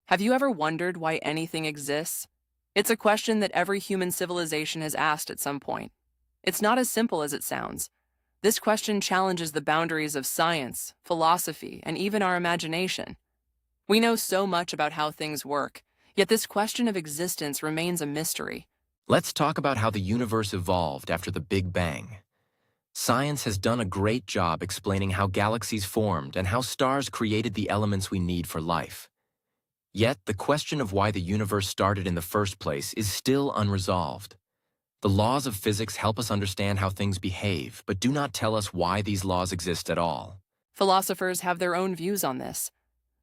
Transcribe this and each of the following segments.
Have you ever wondered why anything exists? It's a question that every human civilization has asked at some point. It's not as simple as it sounds. This question challenges the boundaries of science, philosophy, and even our imagination. We know so much about how things work, yet this question of existence remains a mystery. Let's talk about how the universe evolved after the Big Bang. Science has done a great job explaining how galaxies formed and how stars created the elements we need for life. Yet, the question of why the universe started in the first place is still unresolved. The laws of physics help us understand how things behave, but do not tell us why these laws exist at all. Philosophers have their own views on this.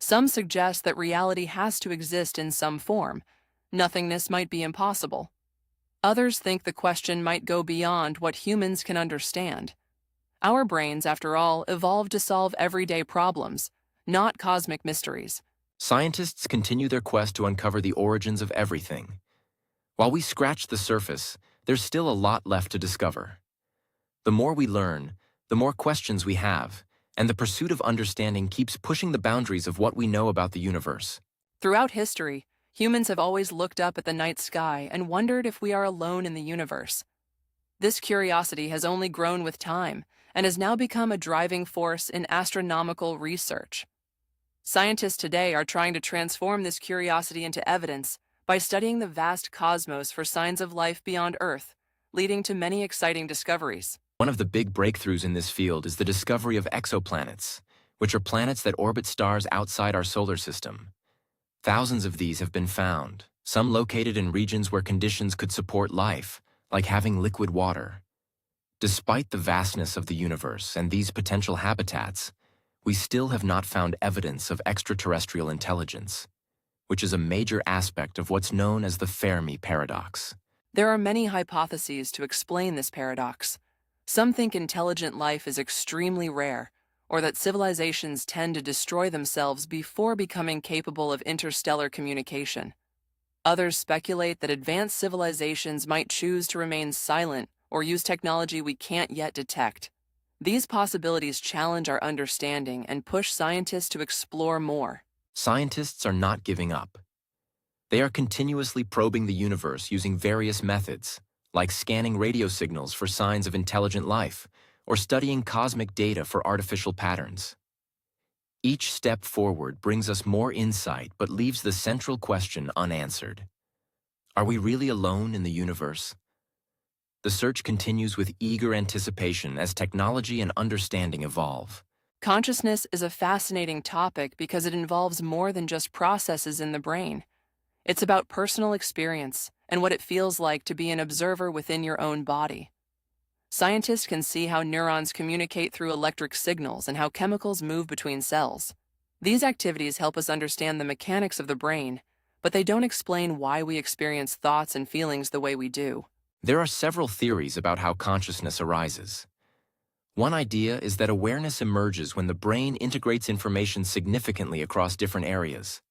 Some suggest that reality has to exist in some form. Nothingness might be impossible. Others think the question might go beyond what humans can understand. Our brains, after all, evolved to solve everyday problems, not cosmic mysteries. Scientists continue their quest to uncover the origins of everything. While we scratch the surface, there's still a lot left to discover. The more we learn, the more questions we have, and the pursuit of understanding keeps pushing the boundaries of what we know about the universe. Throughout history, humans have always looked up at the night sky and wondered if we are alone in the universe. This curiosity has only grown with time and has now become a driving force in astronomical research. Scientists today are trying to transform this curiosity into evidence by studying the vast cosmos for signs of life beyond Earth, leading to many exciting discoveries. One of the big breakthroughs in this field is the discovery of exoplanets, which are planets that orbit stars outside our solar system. Thousands of these have been found, some located in regions where conditions could support life, like having liquid water. Despite the vastness of the universe and these potential habitats, we still have not found evidence of extraterrestrial intelligence, which is a major aspect of what's known as the Fermi paradox. There are many hypotheses to explain this paradox. Some think intelligent life is extremely rare, or that civilizations tend to destroy themselves before becoming capable of interstellar communication. Others speculate that advanced civilizations might choose to remain silent or use technology we can't yet detect. These possibilities challenge our understanding and push scientists to explore more. Scientists are not giving up. They are continuously probing the universe using various methods, like scanning radio signals for signs of intelligent life, or studying cosmic data for artificial patterns. Each step forward brings us more insight but leaves the central question unanswered. Are we really alone in the universe? The search continues with eager anticipation as technology and understanding evolve. Consciousness is a fascinating topic because it involves more than just processes in the brain. It's about personal experience and what it feels like to be an observer within your own body. Scientists can see how neurons communicate through electric signals and how chemicals move between cells. These activities help us understand the mechanics of the brain, but they don't explain why we experience thoughts and feelings the way we do. There are several theories about how consciousness arises. One idea is that awareness emerges when the brain integrates information significantly across different areas.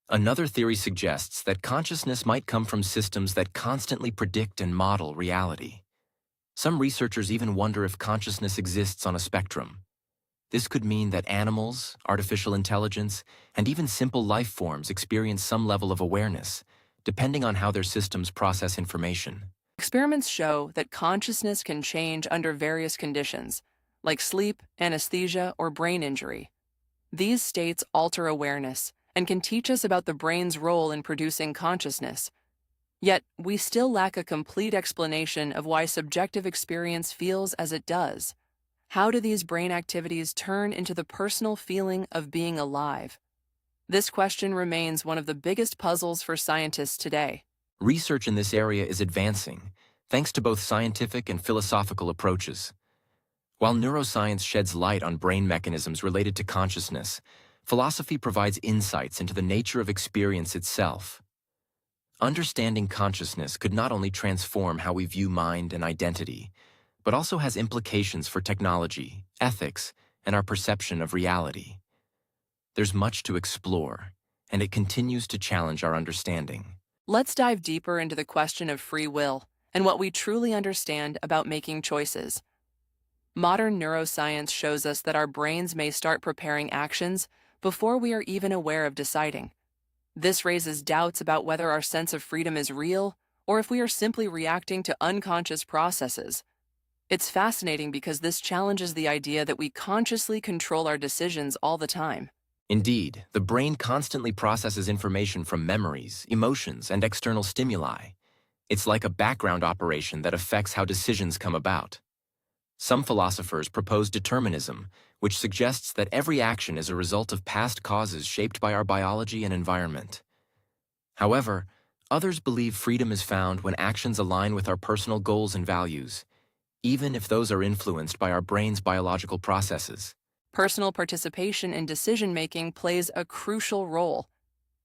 Another theory suggests that consciousness might come from systems that constantly predict and model reality. Some researchers even wonder if consciousness exists on a spectrum. This could mean that animals, artificial intelligence, and even simple life forms experience some level of awareness, depending on how their systems process information. Experiments show that consciousness can change under various conditions, like sleep, anesthesia, or brain injury. These states alter awareness and can teach us about the brain's role in producing consciousness. Yet, we still lack a complete explanation of why subjective experience feels as it does. How do these brain activities turn into the personal feeling of being alive? This question remains one of the biggest puzzles for scientists today. Research in this area is advancing, thanks to both scientific and philosophical approaches. While neuroscience sheds light on brain mechanisms related to consciousness, philosophy provides insights into the nature of experience itself. Understanding consciousness could not only transform how we view mind and identity, but also has implications for technology, ethics, and our perception of reality. There's much to explore, and it continues to challenge our understanding. Let's dive deeper into the question of free will and what we truly understand about making choices. Modern neuroscience shows us that our brains may start preparing actions before we are even aware of deciding. This raises doubts about whether our sense of freedom is real or if we are simply reacting to unconscious processes. It's fascinating because this challenges the idea that we consciously control our decisions all the time. Indeed, the brain constantly processes information from memories, emotions, and external stimuli. It's like a background operation that affects how decisions come about. Some philosophers propose determinism, which suggests that every action is a result of past causes shaped by our biology and environment. However, others believe freedom is found when actions align with our personal goals and values, even if those are influenced by our brain's biological processes. Personal participation in decision-making plays a crucial role.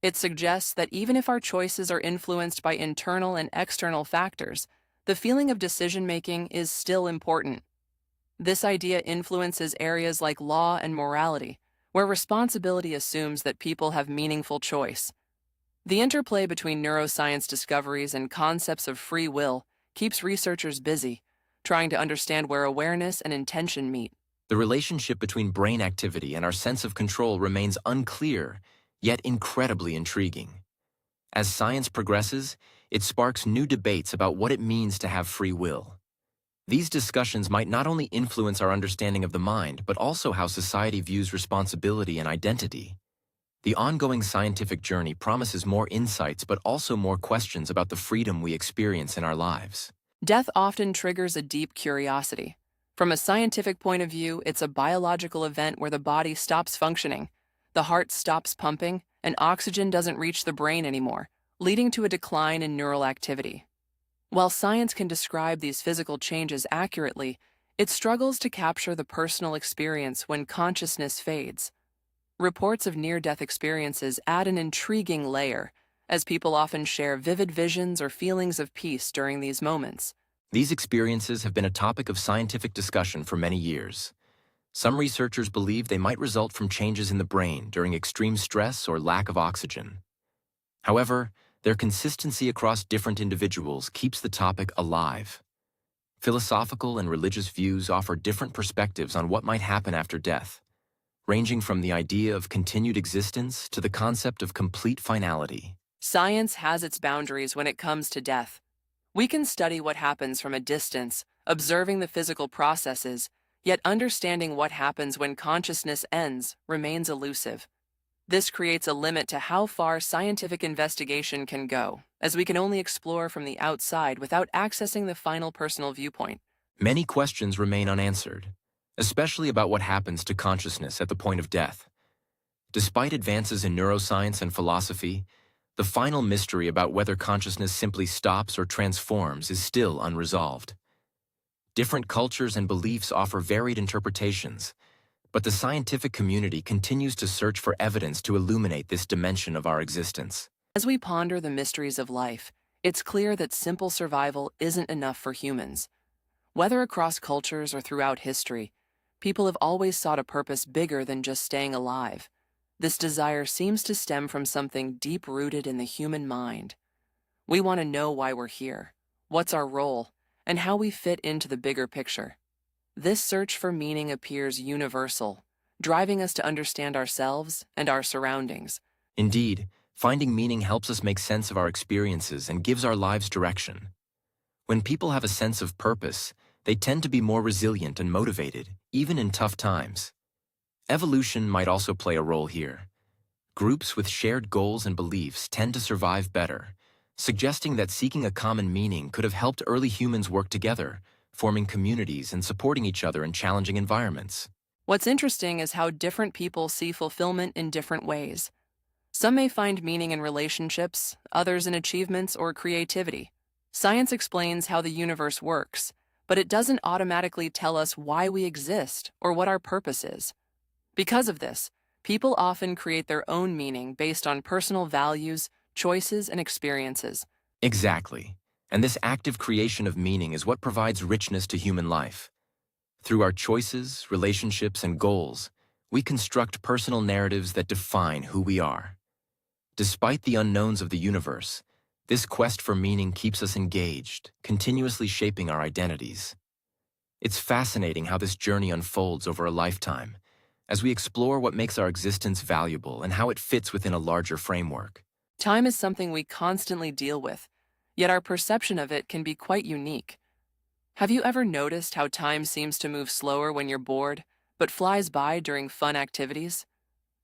It suggests that even if our choices are influenced by internal and external factors, the feeling of decision-making is still important. This idea influences areas like law and morality, where responsibility assumes that people have meaningful choice. The interplay between neuroscience discoveries and concepts of free will keeps researchers busy, trying to understand where awareness and intention meet. The relationship between brain activity and our sense of control remains unclear, yet incredibly intriguing. As science progresses, it sparks new debates about what it means to have free will. These discussions might not only influence our understanding of the mind, but also how society views responsibility and identity. The ongoing scientific journey promises more insights, but also more questions about the freedom we experience in our lives. Death often triggers a deep curiosity. From a scientific point of view, it's a biological event where the body stops functioning, the heart stops pumping, and oxygen doesn't reach the brain anymore, leading to a decline in neural activity. While science can describe these physical changes accurately, it struggles to capture the personal experience when consciousness fades. Reports of near-death experiences add an intriguing layer, as people often share vivid visions or feelings of peace during these moments. These experiences have been a topic of scientific discussion for many years. Some researchers believe they might result from changes in the brain during extreme stress or lack of oxygen. However, their consistency across different individuals keeps the topic alive. Philosophical and religious views offer different perspectives on what might happen after death, ranging from the idea of continued existence to the concept of complete finality. Science has its boundaries when it comes to death. We can study what happens from a distance, observing the physical processes, yet understanding what happens when consciousness ends remains elusive. This creates a limit to how far scientific investigation can go, as we can only explore from the outside without accessing the final personal viewpoint. Many questions remain unanswered, especially about what happens to consciousness at the point of death. Despite advances in neuroscience and philosophy, the final mystery about whether consciousness simply stops or transforms is still unresolved. Different cultures and beliefs offer varied interpretations, but the scientific community continues to search for evidence to illuminate this dimension of our existence. As we ponder the mysteries of life, it's clear that simple survival isn't enough for humans. Whether across cultures or throughout history, people have always sought a purpose bigger than just staying alive. This desire seems to stem from something deep-rooted in the human mind. We want to know why we're here, what's our role, and how we fit into the bigger picture. This search for meaning appears universal, driving us to understand ourselves and our surroundings. Indeed, finding meaning helps us make sense of our experiences and gives our lives direction. When people have a sense of purpose, they tend to be more resilient and motivated, even in tough times. Evolution might also play a role here. Groups with shared goals and beliefs tend to survive better, suggesting that seeking a common meaning could have helped early humans work together, forming communities and supporting each other in challenging environments. What's interesting is how different people see fulfillment in different ways. Some may find meaning in relationships, others in achievements or creativity. Science explains how the universe works, but it doesn't automatically tell us why we exist or what our purpose is. Because of this, people often create their own meaning based on personal values, choices, and experiences. Exactly. And this active creation of meaning is what provides richness to human life. Through our choices, relationships, and goals, we construct personal narratives that define who we are. Despite the unknowns of the universe, this quest for meaning keeps us engaged, continuously shaping our identities. It's fascinating how this journey unfolds over a lifetime, as we explore what makes our existence valuable and how it fits within a larger framework. Time is something we constantly deal with, yet our perception of it can be quite unique. Have you ever noticed how time seems to move slower when you're bored, but flies by during fun activities?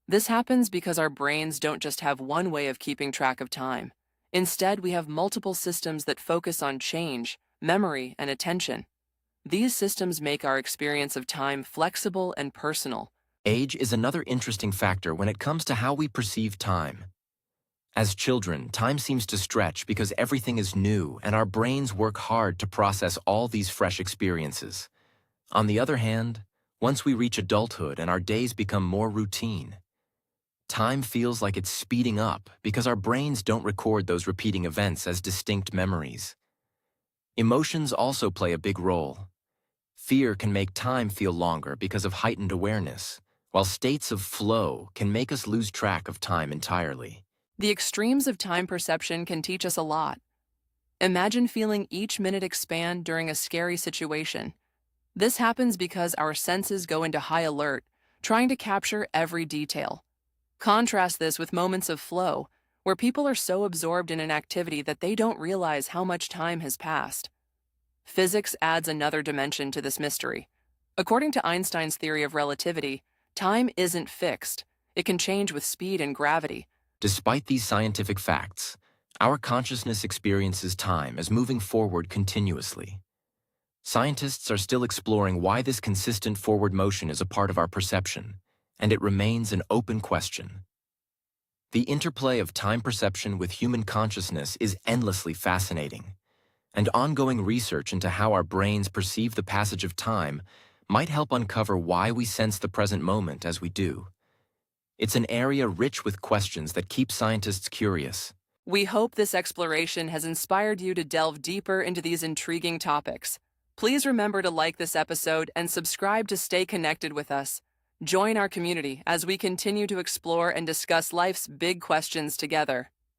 This happens because our brains don't just have one way of keeping track of time. Instead, we have multiple systems that focus on change, memory, and attention. These systems make our experience of time flexible and personal. Age is another interesting factor when it comes to how we perceive time. As children, time seems to stretch because everything is new and our brains work hard to process all these fresh experiences. On the other hand, once we reach adulthood and our days become more routine, time feels like it's speeding up because our brains don't record those repeating events as distinct memories. Emotions also play a big role. Fear can make time feel longer because of heightened awareness, while states of flow can make us lose track of time entirely. The extremes of time perception can teach us a lot. Imagine feeling each minute expand during a scary situation. This happens because our senses go into high alert, trying to capture every detail. Contrast this with moments of flow, where people are so absorbed in an activity that they don't realize how much time has passed. Physics adds another dimension to this mystery. According to Einstein's theory of relativity, time isn't fixed. It can change with speed and gravity. Despite these scientific facts, our consciousness experiences time as moving forward continuously. Scientists are still exploring why this consistent forward motion is a part of our perception, and it remains an open question. The interplay of time perception with human consciousness is endlessly fascinating, and ongoing research into how our brains perceive the passage of time might help uncover why we sense the present moment as we do. It's an area rich with questions that keep scientists curious. We hope this exploration has inspired you to delve deeper into these intriguing topics. Please remember to like this episode and subscribe to stay connected with us. Join our community as we continue to explore and discuss life's big questions together.